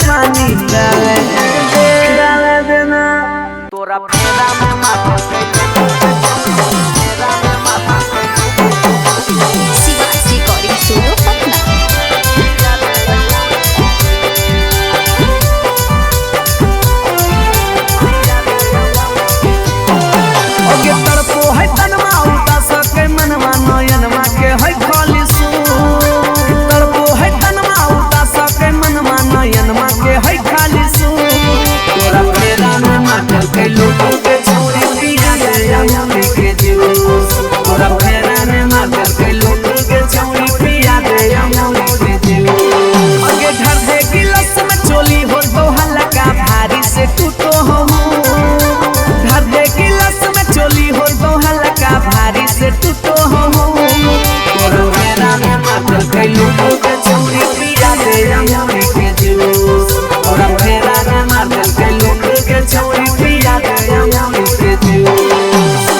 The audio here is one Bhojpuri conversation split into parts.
पानी डाले देना तोरा फेरा में माथा शिवाजी रिकॉर्डिंग स्टूडियो पटना। ओके तरपो है तनमा उता सके मनवा नयनमा के है खाली सू तरपो है तनमा उता सके मनवा नयनमा के है खाली सू तोरा फेरा में माथा के लोगों के छोड़ी पिया दे अमूली के जूस तोरा फेरा में माथा के लोगों के छोड़ी पिया दे अमूली के जूस ओके घर दे गिलास में चोली हो तो हल्का भारी से टूटो हो घर दे गिलास में चोली हो तो हल्का भारी से टूटो हो तोरा फेरा में माथा के लोगों के छोड़ी पिया दे अमूली के जूस तोरा फेरा में माथा के लोगों के छोड़ी पिया दे अमूली के जूस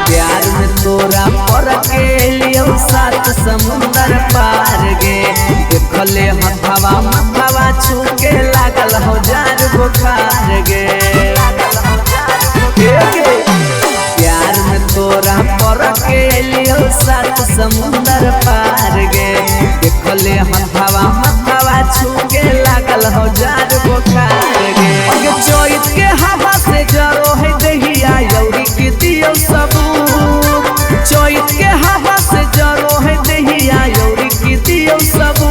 प्यार में तोरा पर के लियो सात समुंदर पार गे देखले हथवा मथवा छूके लागल हो जार बुखार गे प्यार में तोरा पर के लियो सात समुंदर पार गे देखले हथवा मथवा छूके लागल हो जार बुखार गे चोइत के हवा से जरो है दहिया यौरी के दियो सबू चोइत के हवा से जरो है दहिया यौरी की दियो सबू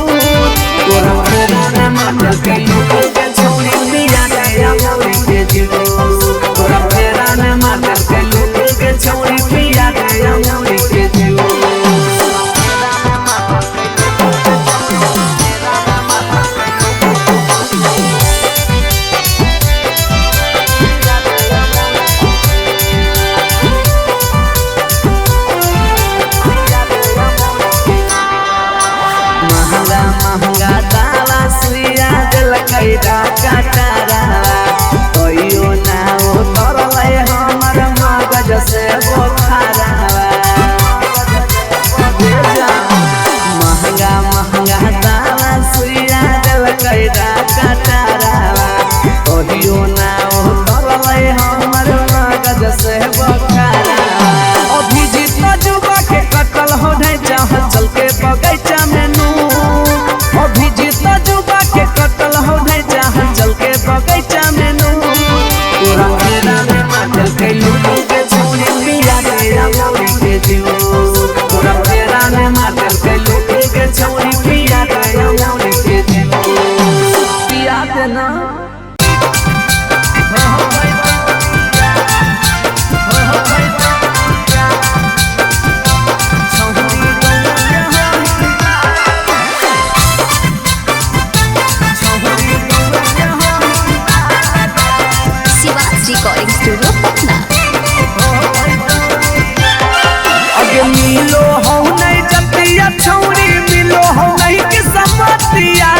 तोरा फेरा में माथा के लोगों के छोड़ी पिया दे अमूली के जूस तोरा फेरा में माथा के लोगों के छोड़ी पिया दे अमूली के जूस महंगा दावा सुइया दिल कैदा काटारा ओयो ना ओ तरले हमर मगज से बोखारावा महंगा दावा सुइया दिल कैदा काटारा ओयो ना ओ तरले हमर मगज से बोखारावा अभिजीत जुबा के कटल हो नहीं चाह चल के बगैचा में अभिजीत जुबा के कटल हो नहीं चाह चल के बगैचा में तोरा फेरा में माथा के लोगों के छोड़ी पिया दे अमूली के जूस तोरा फेरा में माथा के लोगों के छोड़ी पिया दे अमूली के जूस पिया दे ना रिकॉर्डिंग स्टूडियो पटना। अगे मिलो हो नहीं जतिया छौरी मिलो हो नहीं के समतिया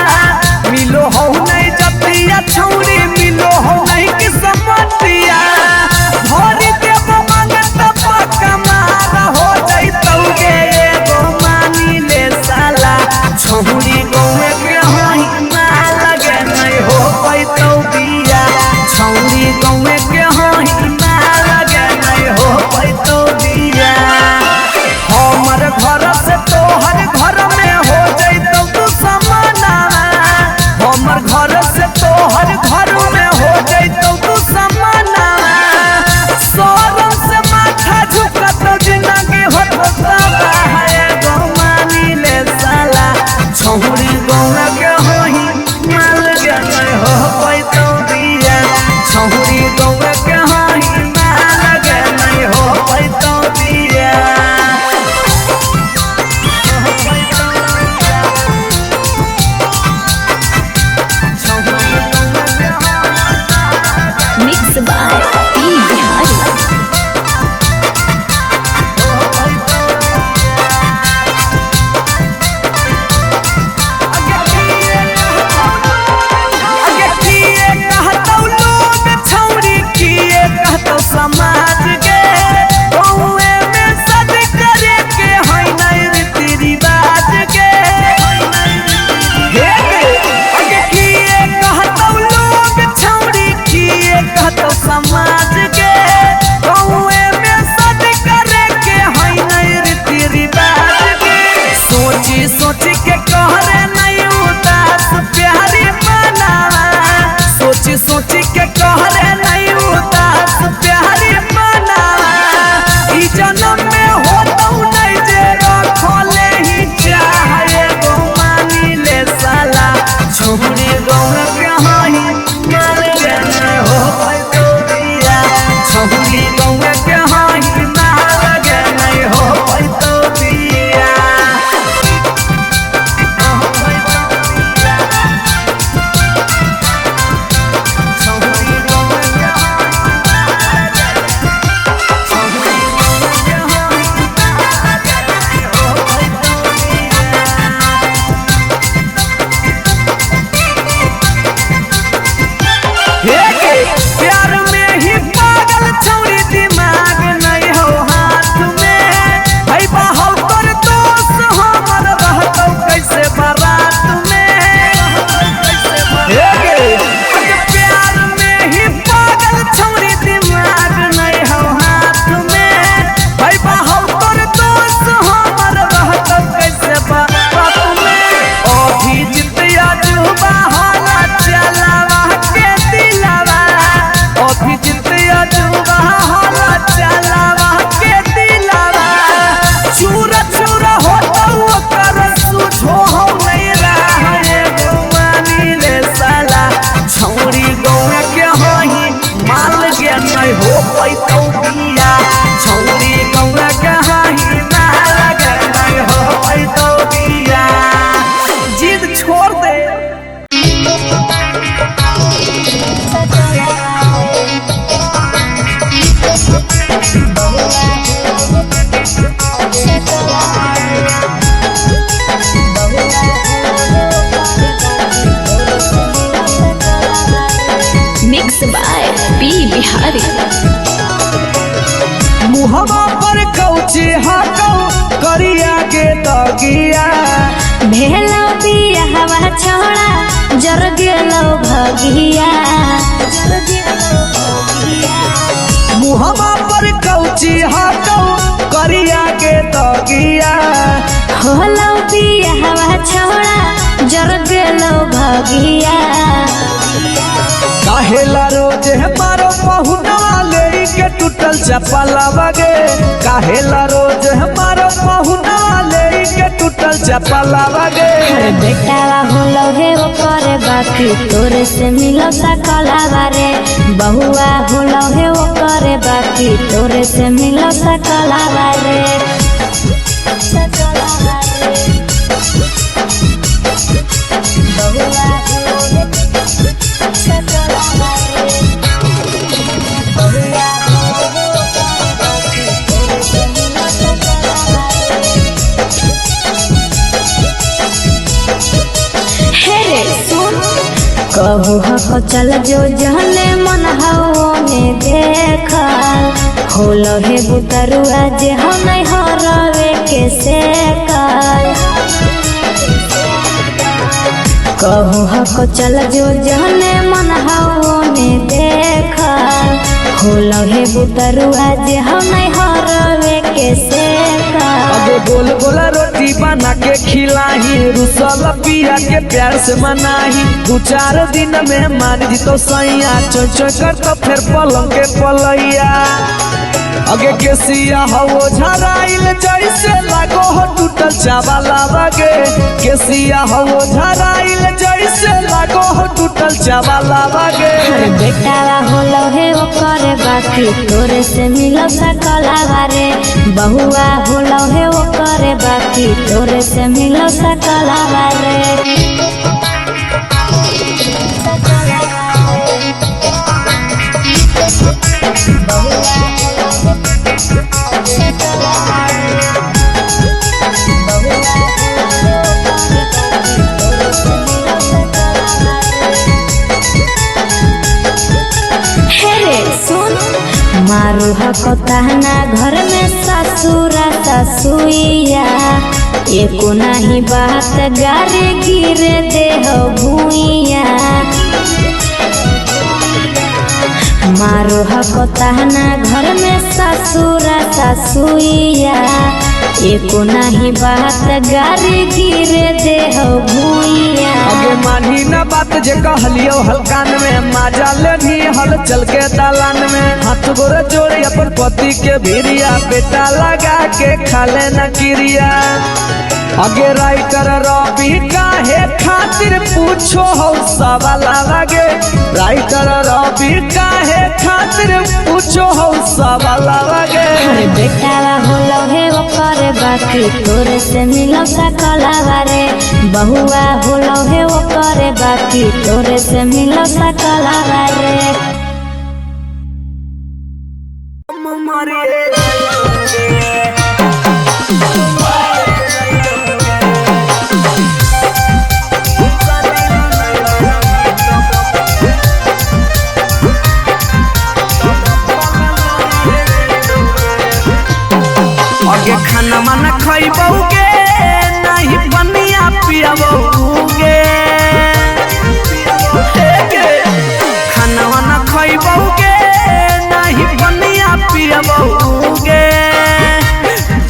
मिलो हो नहीं जतिया छौरी मिलो हो नहीं के समतिया भरी देव मांगत पक्का मार हो जइतौ गे एगो मानी ले साला छौरी गौए के होई मार लगे नहीं हो पैतौ बिया छौरी गौए के होई मार लगे नहीं हो पैतौ बिया हमर घर से तोहर घर में हो जइतौ तू समाना हमर घर से तोहर घर में हो जइतौ भगिया भेलो बियाहवा छोड़ा जर गेलो भगिया मुहमा पर कौची हाथो करिया के तगिया होलो बियाहवा छोड़ा जर गेलो भगिया काहेला रोज हमारो पहुनवा ले के टूटल चपला बगे काहेला रोज हमारो पहुनवा ले के टूटल चपला बगे बेटावा होलो हे वो करे बाकी तोरे से मिलो सकलावा रे बहुआ होलो हे वो करे बाकी तोरे से मिलो सकलावा रे कहू हको चल जो जहने मन हवो ने देखल होलो हे बुतरुआ जे हम नहीं हरवे के सेकल कहू हको चल जो जहने मन हवो ने देखल होलो हे बुतरुआ जे हम नहीं हरवे के सेकल अबे गोल गोला रोटी बना के खिलाही रुसल पिया के प्यार से मनाही 2-4 दिन में मान जी तो सैया चोय चोय कर तो फिर पलंग के पलैया अगे केसिया हवो झराइल जैसे लागो हो टूटल चावला बगे केसिया हवो झराइल जैसे लागो हो टूटल चावला बगे बेटावा होलो हे वो करे बाकी तोरे से मिलो सकलावा रे बहुआ होलो हे वो करे बाकी तोरे से मिलो सकलावा रे मारू हको ताहना घर में ससुरा ससुइया एको नहीं बात गारे गिरे देह भुइया मारू हको ताहना घर में ससुरा ससुइया एको नहीं बात गारे गिरे देह भुइया अगे मानी न बात जे कहलियो हलकान में माजा लेनी हल चल के दालान में हाथ गोरे जोड़े अपन पति के भिरिया बेटा लगा के खाले न किरिया अगे राइटर रवि काहे खातिर पूछो हो सवाला लगे राइटर रवि काहे खातिर पूछो हो सवाला लगे बेटावा होलो हे वो करे बाकी तोरे से मिलो सकलावा रे बहुआ होलो हे वो करे बाकी तोरे से मिलो सकलावा रे अगे खाना माना खइबोगे नहीं बनिया पियाबोगे खाना माना खइबोगे नहीं बनिया पियाबोगे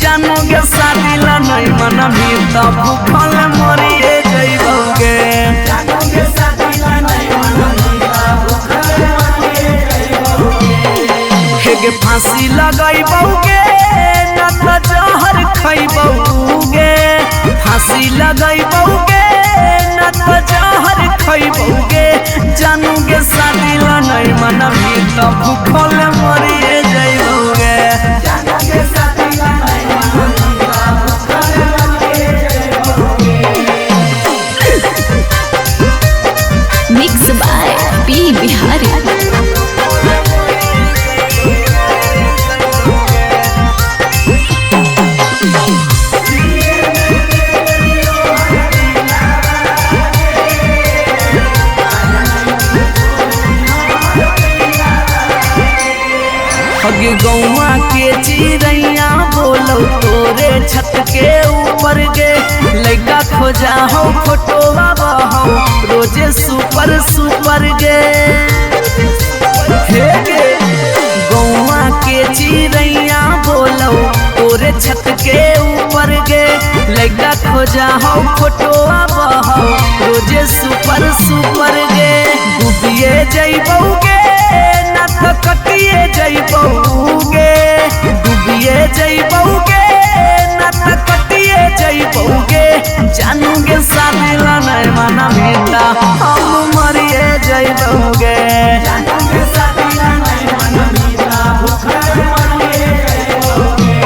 जानोगे शादी ला नहीं मना भी तब भूखल मरिए जइबोगे जानोगे शादी ला नहीं मना भी तब भूखल मरिए जइबोगे फांसी लगाइबोगे जहर खइबोगे फांसी लगाइबोगे न तो जहर खइबोगे जानोगे शादी ला नहीं मना भी तब भूखल मरिए जइबोगे जानोगे शादी ला नहीं मना भी तब भूखल मरिए जइबोगे मिक्स बाय पी बिहारी अगे गौवा के चिड़ैया बोल बोलो तोरे छत के ऊपर गे लइका खोजा हो फोटोवा बहो रोजे सुपर सुपर गे हे गे गौवा के चिड़ैया बोलो तोरे छत के ऊपर गे लइका खोजा हो फोटोवा बहो रोजे सुपर सुपर गे डूबिए जइबौगे ना तो कटिए जइबौगे डूबिए जइबौगे ना तो कटिए जइबौगे जानूगे शादी ला नहीं माना बेटा हम मरिए जइबौगे जानूगे शादी ला नहीं माना बेटा भूखे मरिए जइबौगे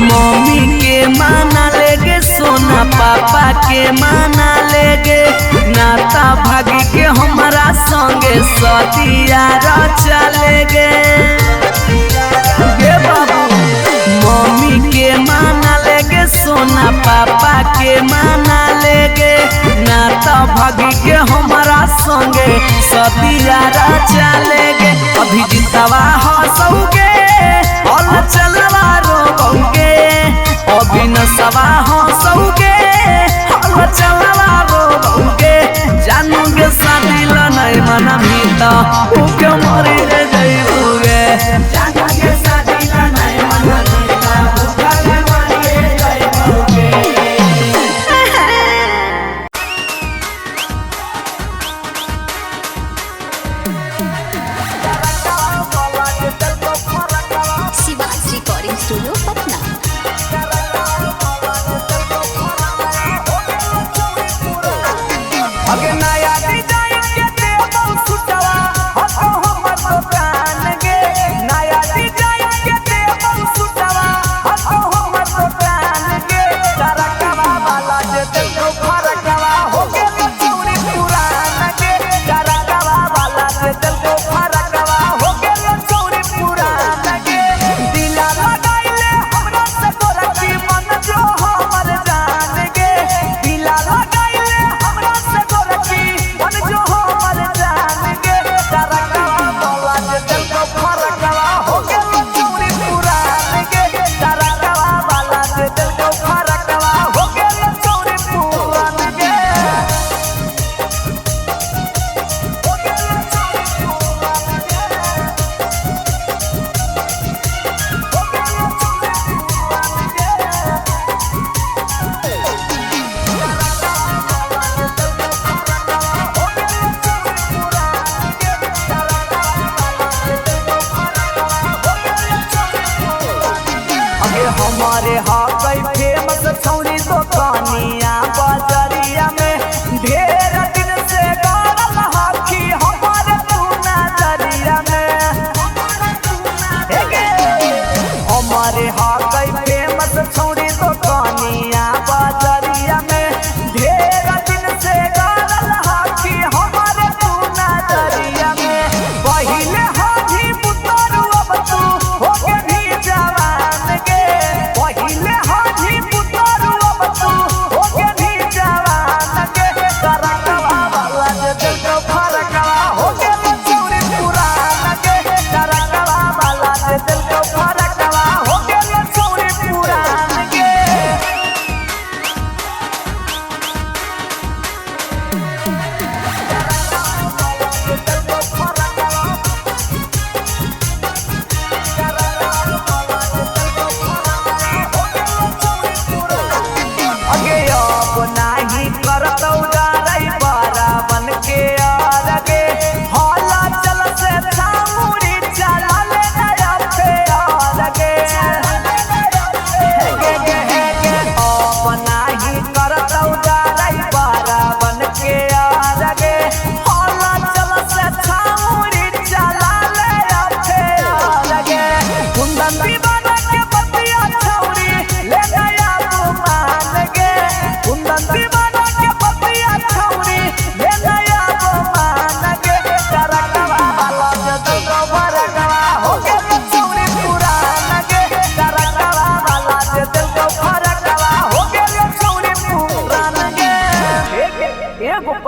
मम्मी के माना लेगे सोना पापा के माना लेगे नाता भागी के हमारा संगे सतिया चलेगे बाबू मम्मी के माना लेगे सोना पापा के माना लेगे नाता भागी के हमारा संगे सतिया चलेगे अभी जितवा हंसोगे और चलवा रोगे अभी नसवा हंसोगे और चलवा रोगे जानूगे शादी ला नहीं मना भीता उके मरी जइबोगे जानूगे शादी ला नहीं मना भीता उके मरी जइबोगे शिवाज रिकॉर्डिंग स्टूडियो पटना। अगे नया डिजाइन के देबो सुटवा हतो हमर दुकान गे नया डिजाइन के देबो सुटवा हतो हमर दुकान गे तरकवा वाला जे देखो फरकवा हो गेल चौरी पुरान गे तरकवा वाला जे देखो फरकवा हो गेल चौरी पुरान गे दिला लगाइले हमरा से तोरा की मन जो हमर जान गे दिला लगाइले हमरा से तोरा की मन जो हमर जान गे तरकवा वाला जे देखो फरकवा हो गेल चौरी पुरान गे तरकवा वाला जे देखो फरकवा हो गेल चौरी पुरान गे हो गेल अगे हमारे हाकई फेमस छौरी दुकानिया बाजरिया में ढेर दिन से गाड़ल हाथी हमारे तू नजरिया में हमारे हाकई फेमस छौरी दुकानिया बाजरिया में ढेर दिन से गाड़ल हाथी हमारे तू नजरिया में पहिले हाथी पुतरू अब तू हो के भी जवान गे पहिले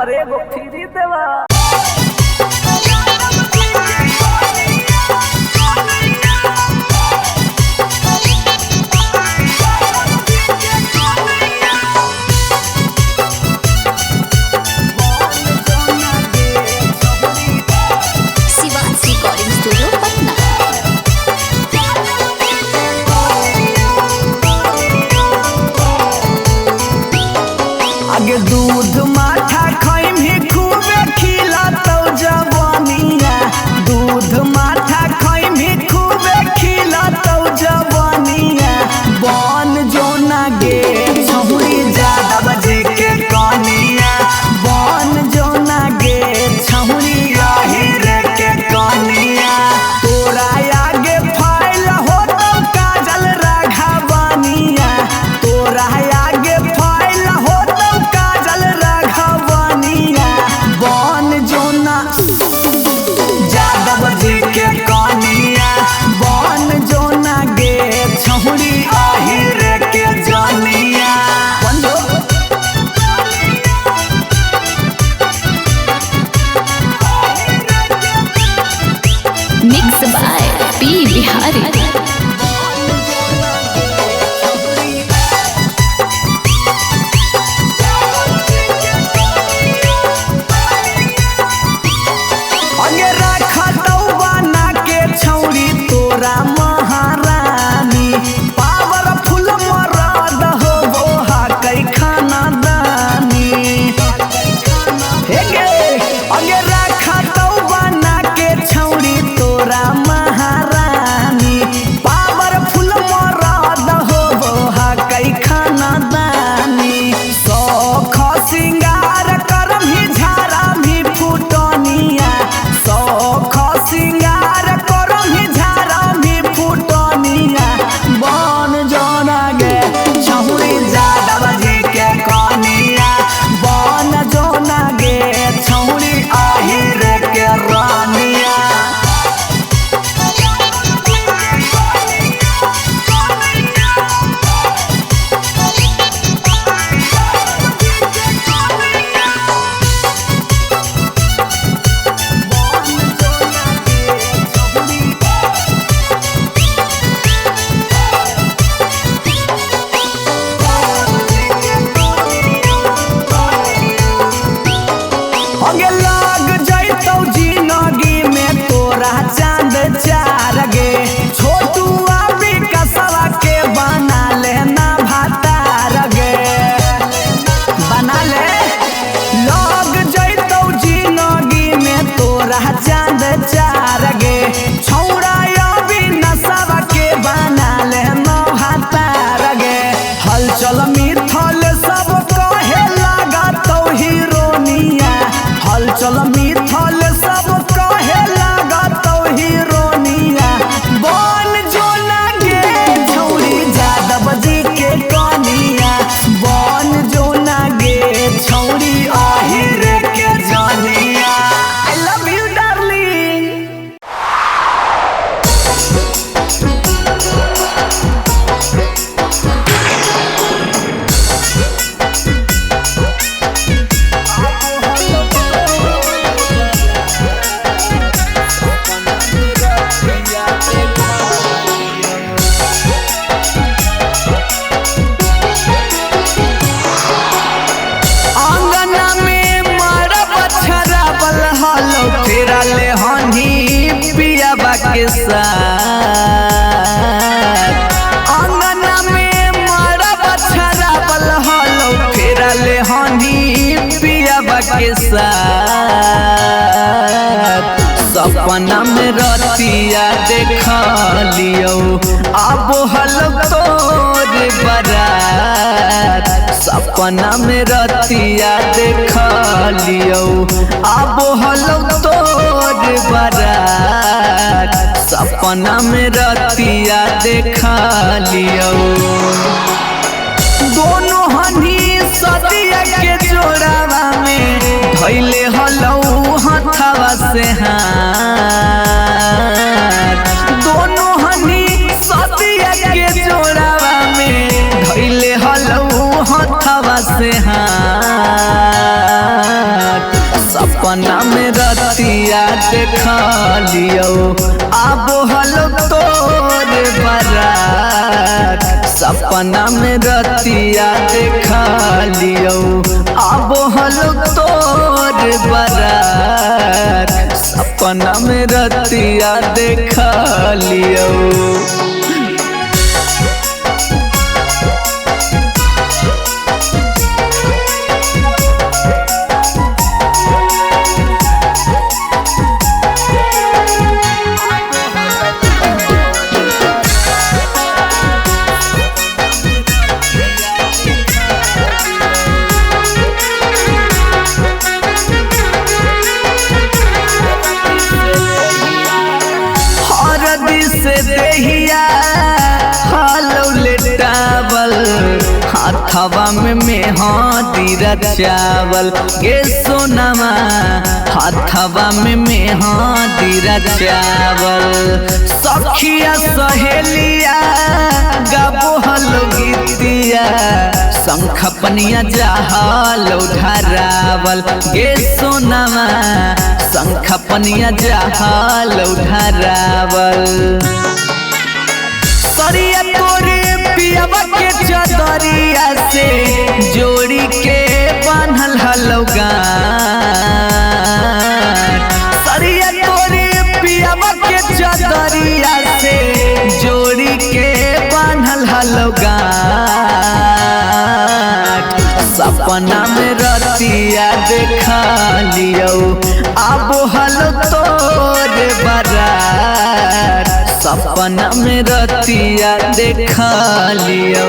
पर एगो फ्री देवा। Shivansh recording studio Patna. आगे दूध माठा खाई भी खूबे खिला तो जवानिया, दूध माठा खाई भी खूबे खिला तो जवानिया। बन जो ना गे छहुरी ज्यादा बजे के कनिया, बन जो ना गे छहुरी रे के कनिया। तोरा आगे फाइल हो तो काजल राघवानिया, तोरा आगे फाइल हो तो काजल राघवानिया। बन जो ना ज्यादा बजे के कनिया, बन जो ना गे छहुरी रे के जानिया। Mix by P Bihari. आगे रखा तो बना के छौरी तोरा महारानी, पावरफुल मरद हो बोहा कई खाना दानी। हे गे आगे रखा तो बना के छौरी तोरा महारानी, पावरफुल मरद हो बोहा कई खाना दानी। सौख सिंगार करम ही झारा भी फुटनिया, सौख सिंगार करम ही झारा भी फुटनिया। बन जोना गे छहुरी ज्यादा बजे के कनिया, बन जोना गे छहुरी रे के रानिया। आगे लाग जैतौ जिंदगी में तोरा चांद चार गे, छोटू अभी कसवा के बना लेना भातार गे, बना ले। लाग जैतौ जिंदगी में तोरा चांद चार गे, छौड़ा अभी नसवा के बना लेना भातार गे। हलचल मिथल सब कहे लगा तो हीरोनिया, हलचल मिथल सब कहे लगा तो हीरोनिया। बन जो ना गे छौरी ज्यादा बजे के कनिया, बन जो ना गे छौरी रे के जानिया। I love you darling. आंगना में मरब छराबल हलो फेरा ले हनी पियाबा के साथ। आंगना में मरब छराबल हलो फेरा ले हनी पियाबा के साथ। सपना में रतिया देखा लियो अब हलो तोर बारात, सपना में रतिया देखा लियो अब हलो तोर बारात, सपना में रतिया देखा लियो। दोनों हनी सदिया के जोड़ावा में धैले हलो हथवा से हाथ। दोनों हनी सदिया के जोड़ावा में धैले हलो हथवा से हाथ। सपना में रतिया देखा लियो आबो हलो तोरे बारात सपना में रतिया देखा लियो आबो हलो तोरे बारात सपना में रतिया देखा लियो से देहिया हालो लेटावल हाथवा में मेहंदी रचावल गे सोनामा हाथवा में मेहंदी रचावल सखिया सहेलिया गाबो हलो गीतिया शंख पनिया जहालो धरावल गे सोनामा शंख पनिया जहालो धरावल सरिया तोरे पियावा के चदरिया से जोड़ी के बांधल हलो गान सरिया तोरे पियावा के चदरिया से जोड़ी के बांधल हलो गान सपना में रतिया देखा लियो आबो हलो तोरे बारात सपना में रतिया देखा लियो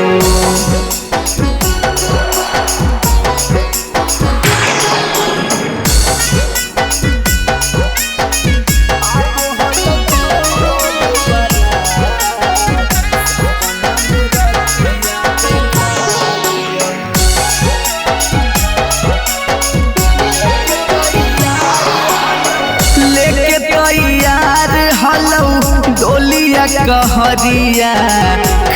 यार हलो डोलिया कहरिया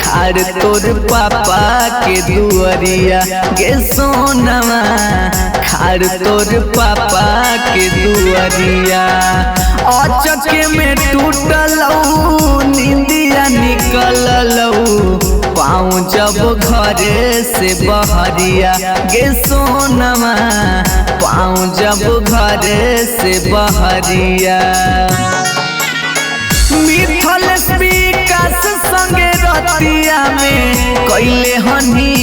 खार तोर पापा के दुअरिया गे सोनमा खार तोर पापा के दुअरिया अचके में टूटलौ नींदिया निकललौ पाँव जब घरे से बहरिया गे सोनमा पाँव जब घरे से बहरिया मिथल विकास संगे रतिया में कैले हनी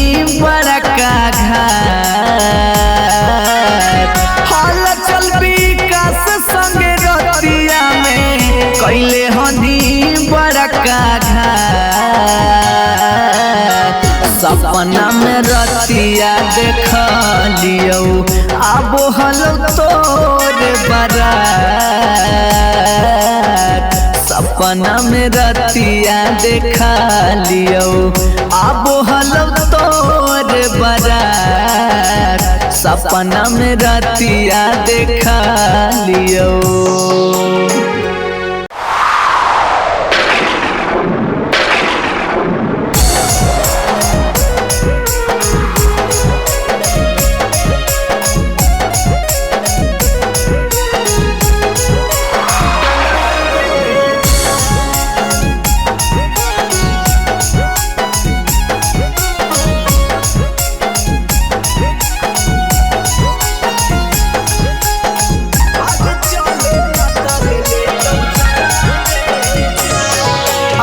बड़का घाट हल चल विकास संगे रतिया में कैले हनी बड़का घाट सपना में रतिया देखा लियो आबो हलो तोरे बारात सपना में रतिया देखा लियो आबो हलो तोरे बारात सपना में रतिया देखा लियो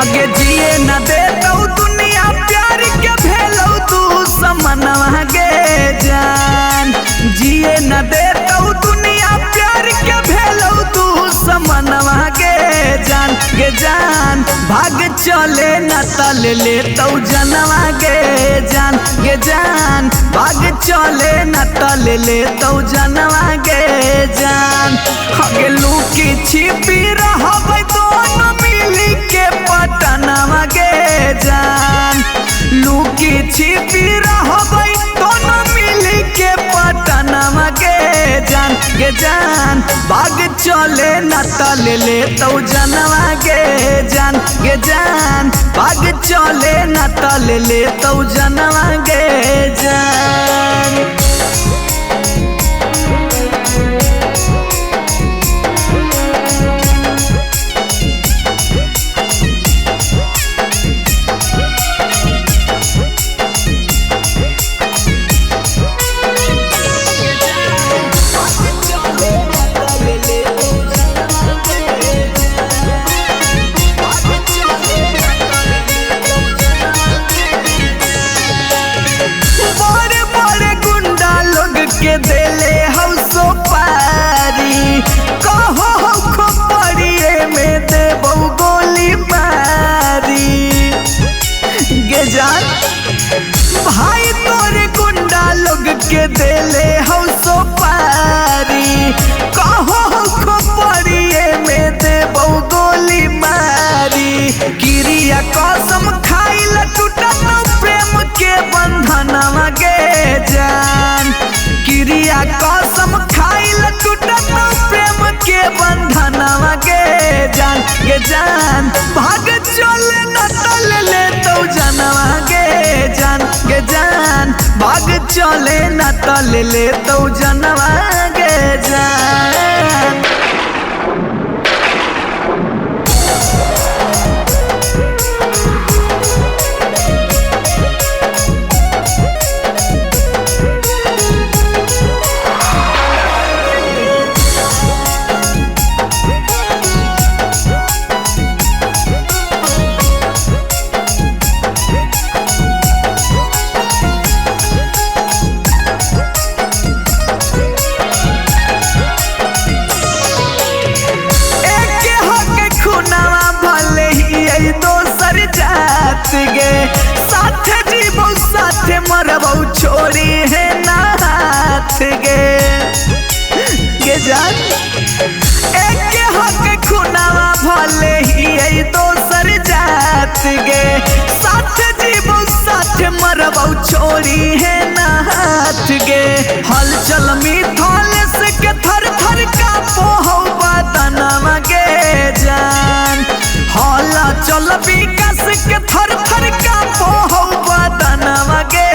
आगे जिए न दे दुनिया प्यार के भेलौ तू समनवा गे जान जिए न दे दुनिया प्यार के भेलौ तू समनवा गे जान भाग चले न तल ले तौ जनवा गे जान भाग चले न तल ले तौ जनवा गे जान आगे लुकी छिपी रहबै दोनों मिली के पटनवा गे जान लुकी छिपी रहबै दोनों मिली के पटनवा गे जान भाग चले न तल ले तौ जनवा गे जान भाग चले न तल ले तौ जनवा गे जान गे जान भाई तोरे गुंडा लोग के देले हौ सो पारी कहो खो पड़िए में दे बहु गोली मारी किरिया कसम खाइल टूटत प्रेम के बंधनवा गे जान किरिया कसम खाइल टूटत प्रेम के बंधनवा गे जान भाग चले न तल ले तो जनवा गे जान भाग चले न तल ले तो जनवा गे जान गे साथ जीवो साथ मरबो छोरी है नाथ गे जान एक हक खुनावा भले ही दोसर जात गे साथ जीवो साथ मरबो छोरी है नाथ गे हलचल मिथल से के थर थर का पोहो बदनवा गे जान हला चल विकास के थर थर का पोहो बदनवा गे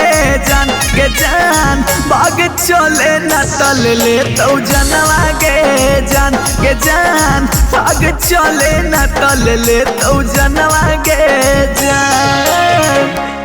जान बाग चले न तल ले तो जनवा गे जान बाग चले न तल ले तो जनवा गे जान